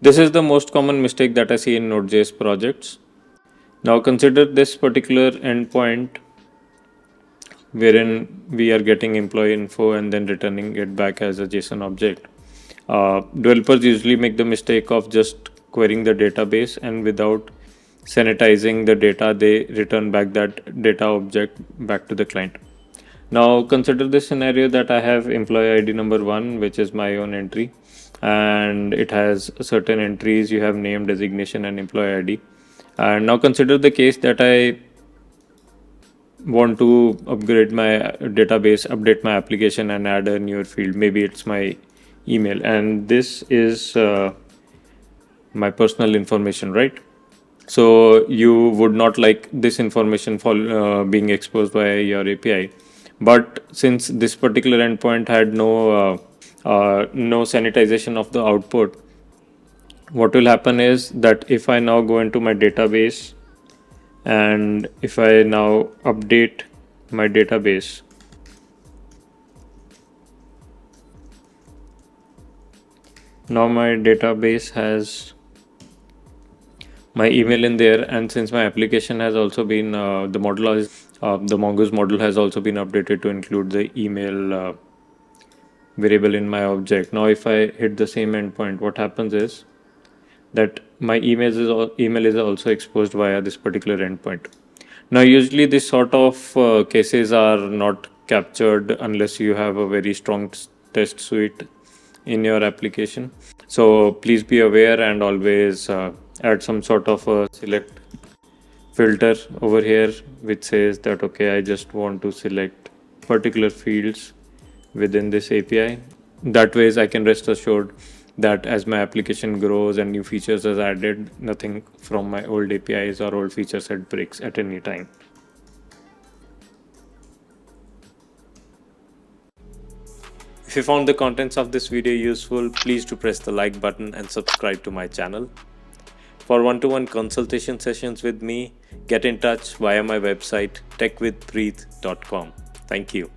This is the most common mistake that I see in Node.js projects. Now consider this particular endpoint wherein we are getting employee info and then returning it back as a JSON object. Developers usually make the mistake of just querying the database, and without sanitizing the data, they return back that data object back to the client. Now consider this scenario that I have employee ID number 1, which is my own entry, and it has certain entries. You have name, designation, and employee ID. And now consider the case that I want to upgrade my database, update my application, and add a newer field. Maybe it's my email, and this is my personal information, right? So you would not like this information for being exposed by your API. But since this particular endpoint had no sanitization of the output, what will happen is that if I now go into my database and if I now update my database, now my database has my email in there, and since my application has also been the mongoose model has also been updated to include the email variable in my object. Now if I hit the same endpoint, what happens is that my email is also exposed via this particular endpoint. Now usually this sort of cases are not captured unless you have a very strong test suite in your application. So please be aware and always add some sort of a select filter over here which says that okay, I just want to select particular fields within this API. That ways I can rest assured that as my application grows and new features are added, nothing from my old APIs or old feature set breaks at any time. If you found the contents of this video useful, please do press the like button and subscribe to my channel. For one-to-one consultation sessions with me, get in touch via my website techwithpreet.com. Thank you.